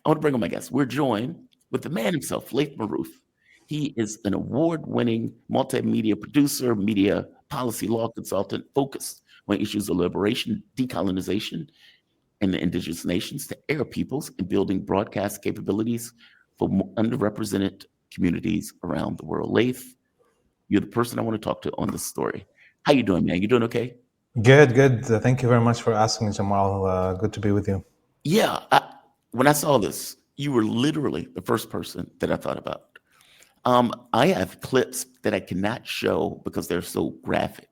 I want to bring on my guest. We're joined with the man himself, Laith Marouf. He is an award-winning multimedia producer, media policy law consultant focused on issues of liberation, decolonization, and the indigenous nations to Arab peoples and building broadcast capabilities for underrepresented communities around the world. Laith, you're the person I want to talk to on this story. How you doing, man? You doing okay? Good. Thank you very much for asking, Jamal. Good to be with you. Yeah. When I saw this, you were literally the first person that I thought about. I have clips that I cannot show because they're so graphic.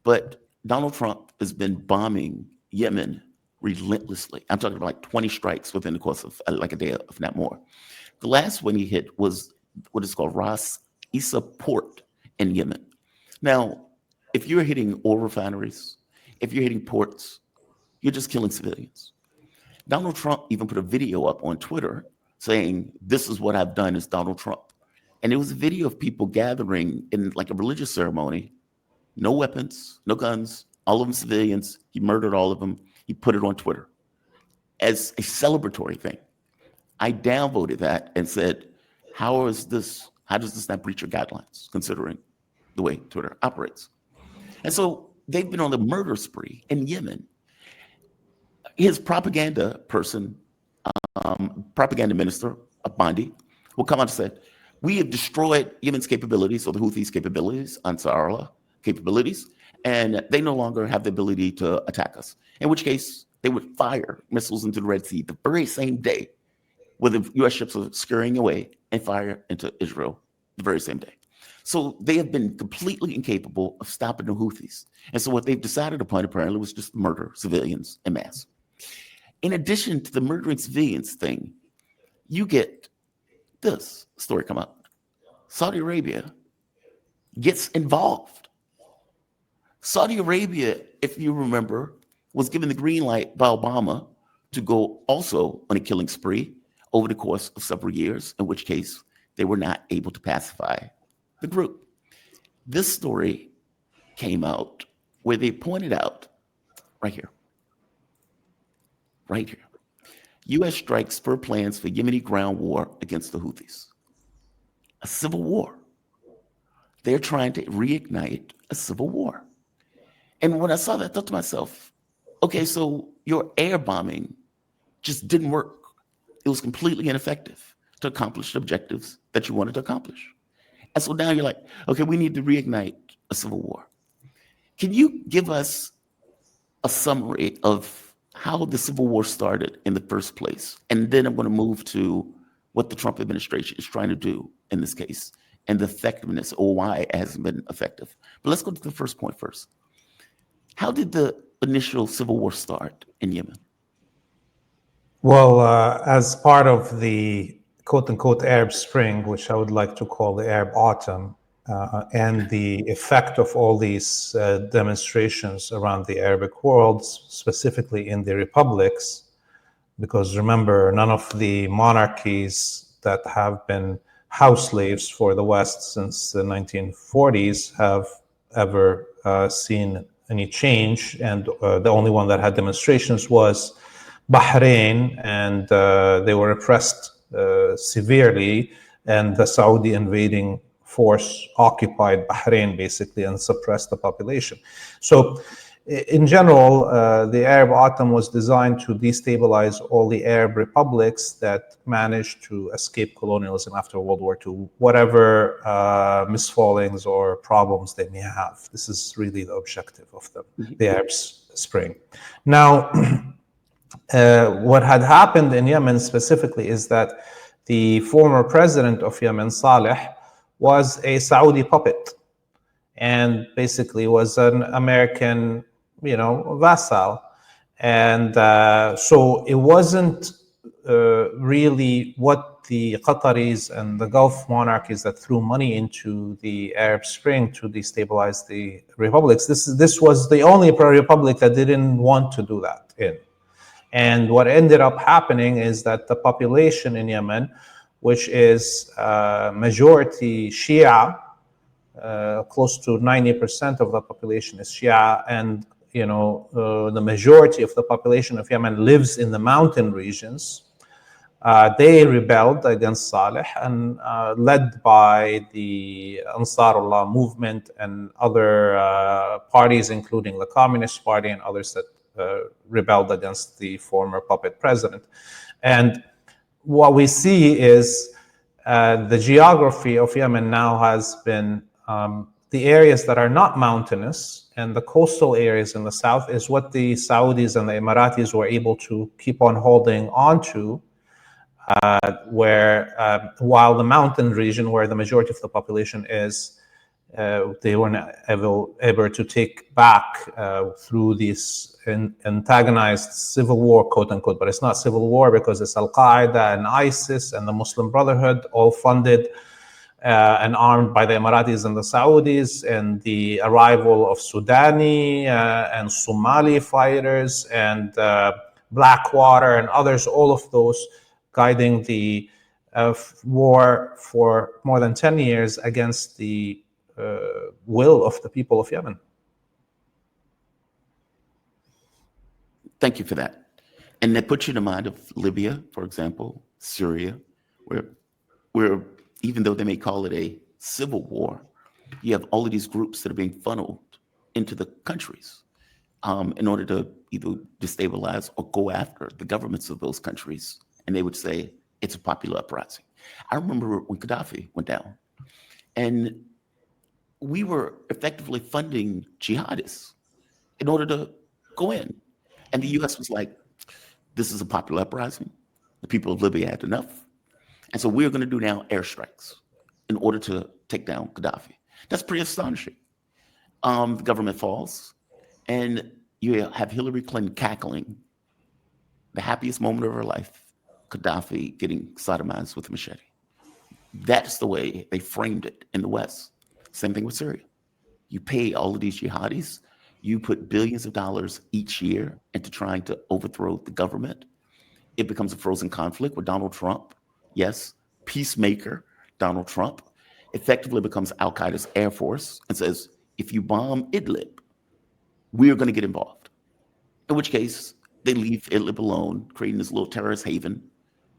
But Donald Trump has been bombing Yemen relentlessly. I'm talking about like 20 strikes within the course of like a day, if not more. The last one he hit was what is called Ras Isa Port in Yemen. Now, if you're hitting oil refineries, if you're hitting ports, you're just killing civilians. Donald Trump even put a video up on Twitter saying, "This is what I've done as Donald Trump." And it was a video of people gathering in like a religious ceremony, no weapons, no guns, all of them civilians. He murdered all of them. He put it on Twitter as a celebratory thing. I downvoted that and said, how does this not breach your guidelines, considering the way Twitter operates? And so they've been on the murder spree in Yemen. His propaganda person, propaganda minister, Abandi, will come out and say, we have destroyed Yemen's capabilities, or the Houthis' capabilities, Ansar Allah capabilities, and they no longer have the ability to attack us. In which case, they would fire missiles into the Red Sea the very same day where the U.S. ships are scurrying away and fire into Israel the very same day. So they have been completely incapable of stopping the Houthis. And so what they've decided upon, apparently, was just murder civilians en masse. In addition to the murdering civilians thing, you get this story come out. Saudi Arabia gets involved. Saudi Arabia, if you remember, was given the green light by Obama to go also on a killing spree over the course of several years, in which case they were not able to pacify the group. This story came out where they pointed out, right here, U.S. strikes spur plans for Yemeni ground war against the Houthis. A civil war. They're trying to reignite a civil war. And when I saw that, I thought to myself, okay, so your air bombing just didn't work. It was completely ineffective to accomplish the objectives that you wanted to accomplish. And so now you're like, okay, we need to reignite a civil war. Can you give us a summary of how the Civil War started in the first place? And then I'm going to move to what the Trump administration is trying to do in this case and the effectiveness or why it hasn't been effective. But let's go to the first point first. How did the initial Civil War start in Yemen? Well, as part of the quote-unquote Arab Spring, which I would like to call the Arab Autumn, and the effect of all these demonstrations around the Arabic world, specifically in the republics, because remember, none of the monarchies that have been house slaves for the West since the 1940s have ever seen any change. And the only one that had demonstrations was Bahrain, and they were repressed severely, and the Saudi invading force occupied Bahrain basically and suppressed the population. So in general, the Arab Autumn was designed to destabilize all the Arab republics that managed to escape colonialism after World War II, whatever misfallings or problems they may have. This is really the objective of the Arab Spring. Now, what had happened in Yemen specifically is that the former president of Yemen, Saleh, was a Saudi puppet and basically was an American, vassal. And so it wasn't really what the Qataris and the Gulf monarchies that threw money into the Arab Spring to destabilize the republics. This was the only republic that didn't want to do that in. And what ended up happening is that the population in Yemen, which is majority Shia, close to 90% of the population is Shia, and the majority of the population of Yemen lives in the mountain regions. They rebelled against Saleh, and led by the Ansarullah movement and other parties, including the Communist Party and others that rebelled against the former puppet president. And what we see is the geography of Yemen now has been the areas that are not mountainous and the coastal areas in the south is what the Saudis and the Emiratis were able to keep on holding on to, where while the mountain region where the majority of the population is, they were not able to take back through this antagonized civil war, quote unquote. But it's not civil war because it's Al Qaeda and ISIS and the Muslim Brotherhood, all funded and armed by the Emiratis and the Saudis, and the arrival of Sudani and Somali fighters and Blackwater and others, all of those guiding the war for more than 10 years against the will of the people of Yemen. Thank you for that. And that puts you in the mind of Libya, for example, Syria, where even though they may call it a civil war, you have all of these groups that are being funneled into the countries in order to either destabilize or go after the governments of those countries. And they would say it's a popular uprising. I remember when Gaddafi went down, and we were effectively funding jihadists in order to go in. And the US was like, this is a popular uprising. The people of Libya had enough. And so we're going to do now airstrikes in order to take down Gaddafi. That's pretty astonishing. The government falls, and you have Hillary Clinton cackling, the happiest moment of her life, Gaddafi getting sodomized with a machete. That's the way they framed it in the West. Same thing with Syria. You pay all of these jihadis, you put billions of dollars each year into trying to overthrow the government. It becomes a frozen conflict with Donald Trump. Yes, peacemaker Donald Trump effectively becomes Al-Qaeda's air force and says, if you bomb Idlib, we're going to get involved. In which case, they leave Idlib alone, creating this little terrorist haven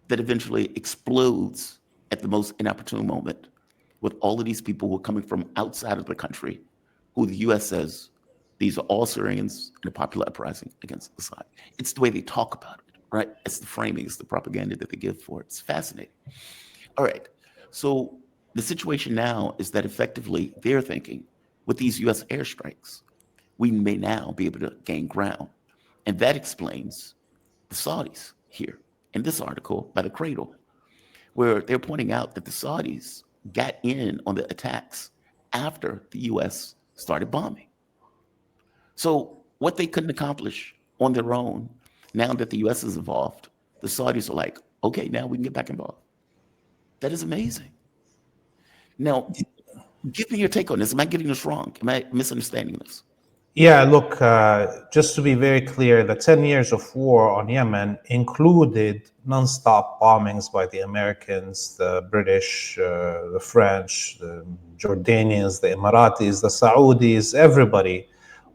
that eventually explodes at the most inopportune moment with all of these people who are coming from outside of the country, who the US says, these are all Syrians in a popular uprising against Assad. It's the way they talk about it, right? It's the framing, it's the propaganda that they give for it. It's fascinating. All right, so the situation now is that effectively they're thinking, with these US airstrikes, we may now be able to gain ground. And that explains the Saudis here in this article by the Cradle, where they're pointing out that the Saudis got in on the attacks after the US started bombing. So what they couldn't accomplish on their own, now that the US is involved, the Saudis are like, okay, now we can get back involved. That is amazing. Now, give me your take on this. Am I getting this wrong? Am I misunderstanding this? Yeah, look, just to be very clear, the 10 years of war on Yemen included nonstop bombings by the Americans, the British, the French, the Jordanians, the Emiratis, the Saudis, everybody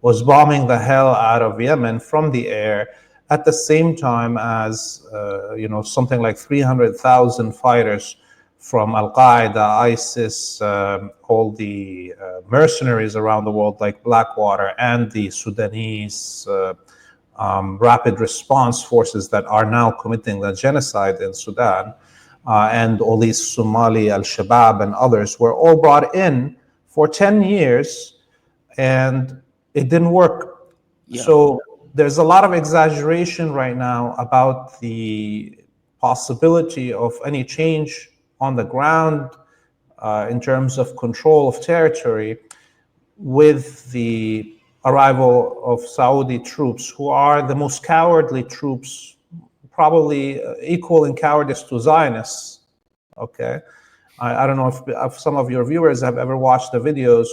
was bombing the hell out of Yemen from the air at the same time as, something like 300,000 fighters from Al Qaeda, ISIS, all the mercenaries around the world like Blackwater, and the Sudanese rapid response forces that are now committing the genocide in Sudan, and all these Somali Al-Shabaab and others were all brought in for 10 years, and it didn't work. Yeah. So there's a lot of exaggeration right now about the possibility of any change on the ground in terms of control of territory with the arrival of Saudi troops, who are the most cowardly troops, probably equal in cowardice to Zionists. Okay, I don't know if some of your viewers have ever watched the videos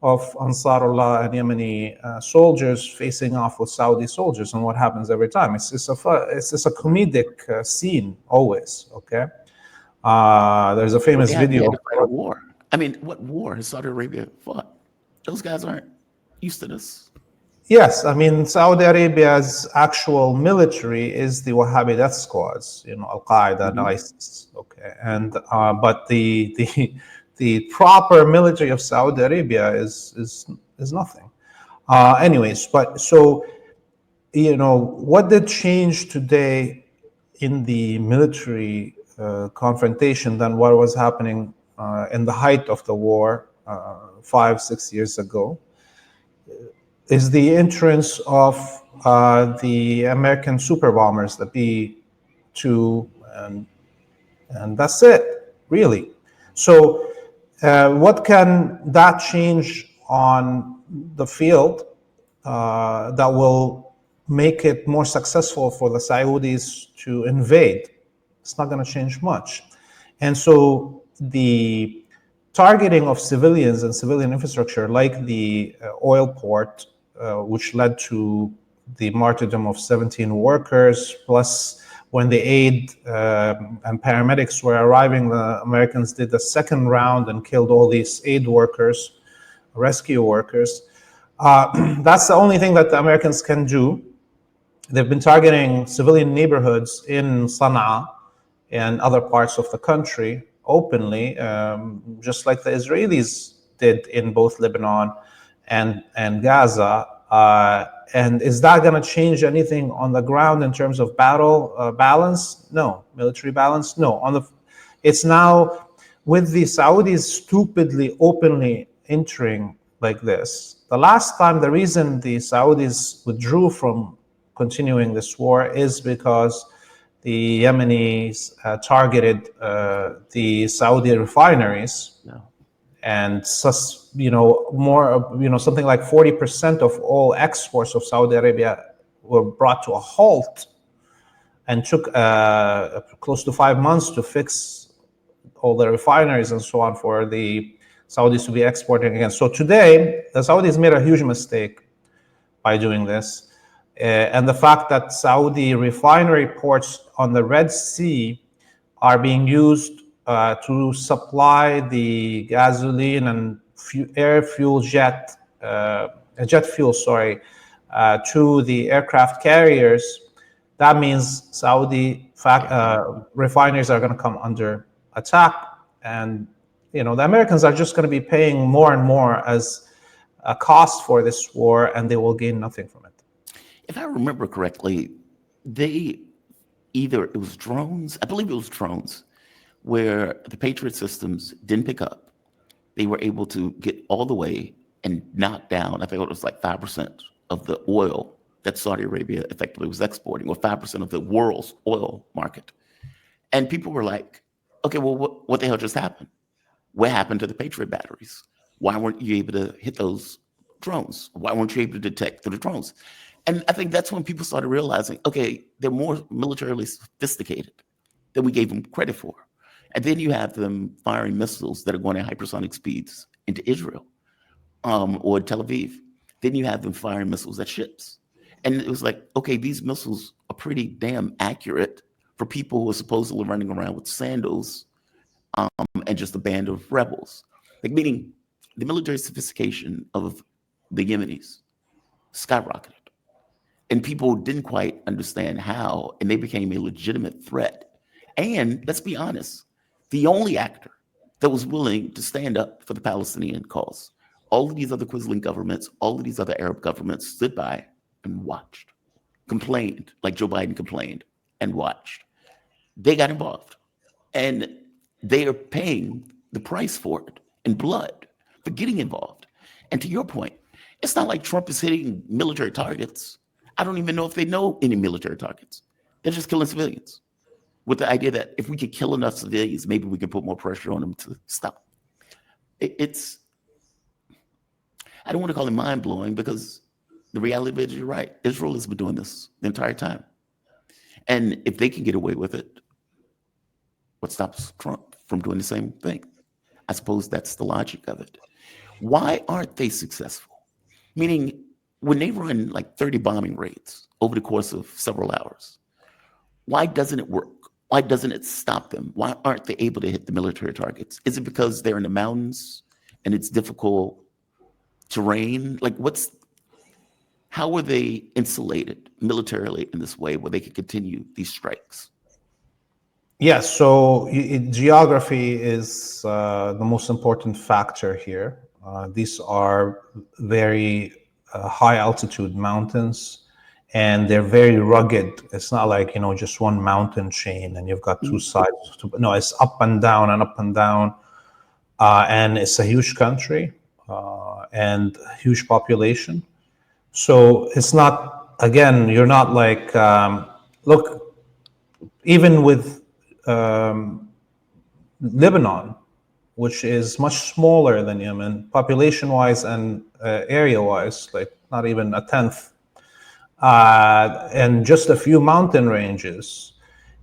of Ansarullah and Yemeni soldiers facing off with Saudi soldiers, and what happens every time. It's just a comedic scene always. Okay. There's a famous video. A war. I mean, what war has Saudi Arabia fought? Those guys aren't used to this. Yes, I mean Saudi Arabia's actual military is the Wahhabi death squads, Al Qaeda and Mhm. ISIS. Okay, and but the proper military of Saudi Arabia is nothing. Anyways, but so what did change today in the military confrontation than what was happening in the height of the war 5, 6 years ago? Is the entrance of the American super bombers, the B-2, and that's it, really. So, what can that change on the field that will make it more successful for the Saudis to invade? It's not going to change much. And so the targeting of civilians and civilian infrastructure, like the oil port, which led to the martyrdom of 17 workers, plus when the aid and paramedics were arriving, the Americans did the second round and killed all these aid workers, rescue workers. That's the only thing that the Americans can do. They've been targeting civilian neighborhoods in Sana'a and other parts of the country openly, just like the Israelis did in both Lebanon and Gaza. And is that going to change anything on the ground in terms of battle balance? No. Military balance? No. It's now with the Saudis stupidly openly entering like this. The last time, the reason the Saudis withdrew from continuing this war is because the Yemenis targeted the Saudi refineries, No. and something like 40% of all exports of Saudi Arabia were brought to a halt, and took close to 5 months to fix all the refineries and so on for the Saudis to be exporting again. So today, the Saudis made a huge mistake by doing this. And the fact that Saudi refinery ports on the Red Sea are being used to supply the gasoline and jet fuel, to the aircraft carriers. That means Saudi refineries are going to come under attack, and the Americans are just going to be paying more and more as a cost for this war, and they will gain nothing from it. If I remember correctly, they it was drones, I believe it was drones, where the Patriot systems didn't pick up. They were able to get all the way and knock down, I think it was like 5% of the oil that Saudi Arabia effectively was exporting, or 5% of the world's oil market. And people were like, okay, well, what the hell just happened? What happened to the Patriot batteries? Why weren't you able to hit those drones? Why weren't you able to detect through the drones? And I think that's when people started realizing, okay, they're more militarily sophisticated than we gave them credit for. And then you have them firing missiles that are going at hypersonic speeds into Israel, or Tel Aviv. Then you have them firing missiles at ships. And it was like, okay, these missiles are pretty damn accurate for people who are supposedly running around with sandals, and just a band of rebels. Like, meaning the military sophistication of the Yemenis skyrocketed. And people didn't quite understand how, and they became a legitimate threat. And let's be honest, the only actor that was willing to stand up for the Palestinian cause. All of these other Quisling governments, all of these other Arab governments stood by and watched, complained, like Joe Biden complained, and watched. They got involved. And they are paying the price for it in blood for getting involved. And to your point, it's not like Trump is hitting military targets. I don't even know if they know any military targets. They're just killing civilians with the idea that if we could kill enough civilians, maybe we can put more pressure on them to stop. It's, I don't want to call it mind blowing, because the reality of it is, you're right. Israel has been doing this the entire time. And if they can get away with it, what stops Trump from doing the same thing? I suppose that's the logic of it. Why aren't they successful? Meaning, when they run like 30 bombing raids over the course of several hours, why doesn't it work? Why doesn't it stop them? Why aren't they able to hit the military targets? Is it because they're in the mountains and it's difficult terrain? Like, how were they insulated militarily in this way where they could continue these strikes? Yes, so geography is the most important factor here. These are very high altitude mountains, and they're very rugged. It's not like, just one mountain chain and you've got two sides. No, it's up and down and up and down. And it's a huge country and huge population. So it's not, again, you're not like, look, even with Lebanon, which is much smaller than Yemen, population-wise and area-wise, like not even a tenth, and just a few mountain ranges.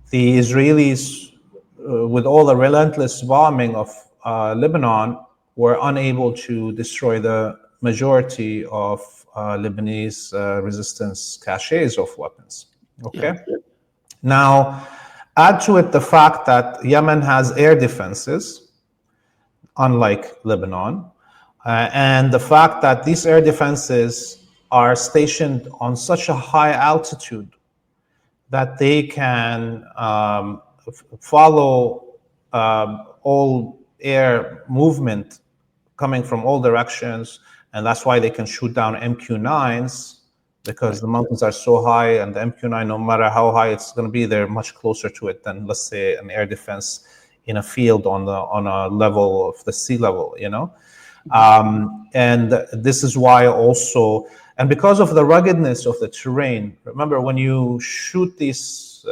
The Israelis, with all the relentless bombing of Lebanon, were unable to destroy the majority of Lebanese resistance caches of weapons. Okay. Yeah. Now, add to it the fact that Yemen has air defenses, unlike Lebanon, and the fact that these air defenses are stationed on such a high altitude that they can follow all air movement coming from all directions, and that's why they can shoot down MQ-9s, because the mountains are so high, and the MQ-9, no matter how high it's going to be, they're much closer to it than, let's say, an air defense in a field on a level of the sea level, and this is why also, and because of the ruggedness of the terrain. Remember, when you shoot these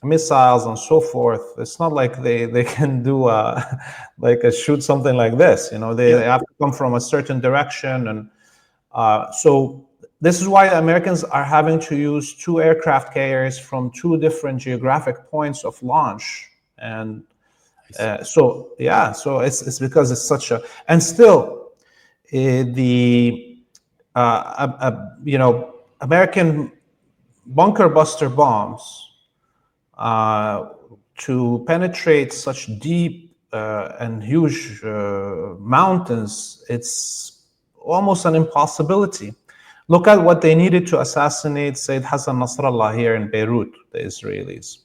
missiles and so forth, it's not like they can do shoot something like this. They have to come from a certain direction, and so this is why the Americans are having to use two aircraft carriers from two different geographic points of launch. And so it's because it's such a, and still American bunker buster bombs to penetrate such deep and huge mountains, it's almost an impossibility. Look at what they needed to assassinate Sayyid Hassan Nasrallah here in Beirut, the Israelis.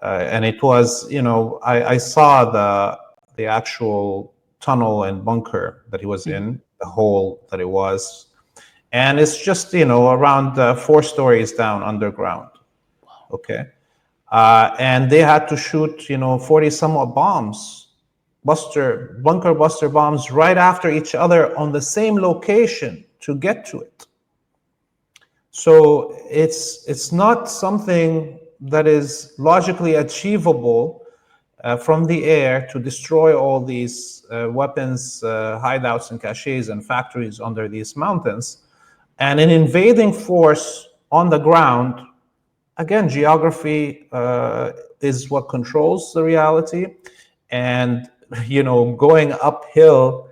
And it was, I saw the actual tunnel and bunker that he was in, the hole that it was. And it's just, around 4 stories down underground. Okay. And they had to shoot, 40 somewhat bombs, bunker buster bombs right after each other on the same location to get to it. So it's not something that is logically achievable from the air to destroy all these weapons, hideouts and caches and factories under these mountains. And an invading force on the ground, again, geography is what controls the reality. And, going uphill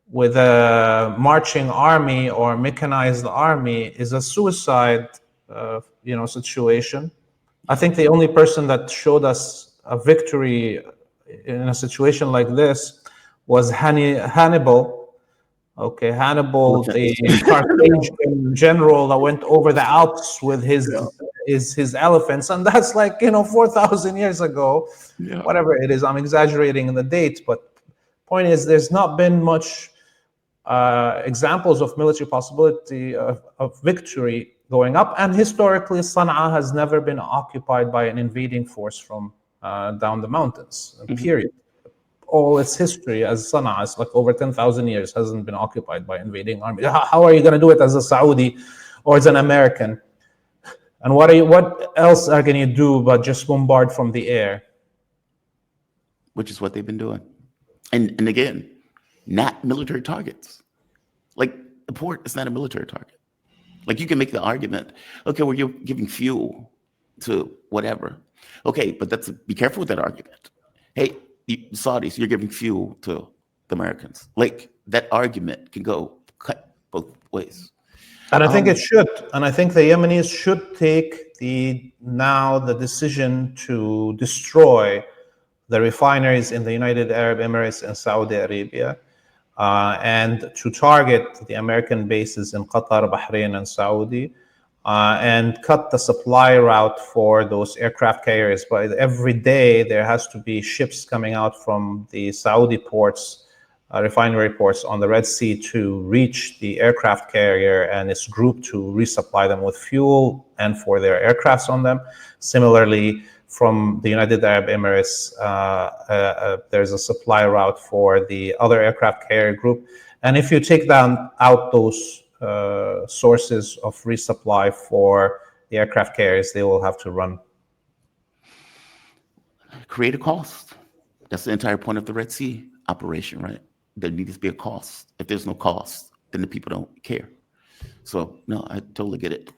with a marching army or mechanized army is a suicide, situation. I think the only person that showed us a victory in a situation like this was Hannibal. Okay, Hannibal, the Carthaginian general that went over the Alps with his elephants, and that's 4,000 years ago. Yeah. Whatever it is, I'm exaggerating in the dates, but point is, there's not been much examples of military possibility of victory going up, and historically Sana'a has never been occupied by an invading force from down the mountains, period. All its history as Sana'a is over 10,000 years hasn't been occupied by invading army. How are you going to do it as a Saudi or as an American? And what else are going to do but just bombard from the air? Which is what they've been doing. And again, not military targets. Like the port is not a military target. Like you can make the argument, okay, well, you're giving fuel to whatever. Okay, but be careful with that argument. Hey, Saudis, you're giving fuel to the Americans. Like that argument can go cut both ways. And I think it should. And I think the Yemenis should take the decision to destroy the refineries in the United Arab Emirates and Saudi Arabia. and to target the American bases in Qatar, Bahrain, and Saudi, and cut the supply route for those aircraft carriers. But every day there has to be ships coming out from the Saudi ports, refinery ports on the Red Sea to reach the aircraft carrier and its group to resupply them with fuel and for their aircrafts on them. Similarly, from the United Arab Emirates, there's a supply route for the other aircraft carrier group. And if you take out those sources of resupply for the aircraft carriers, they will have to run. Create a cost. That's the entire point of the Red Sea operation, right? There needs to be a cost. If there's no cost, then the people don't care. So, no, I totally get it.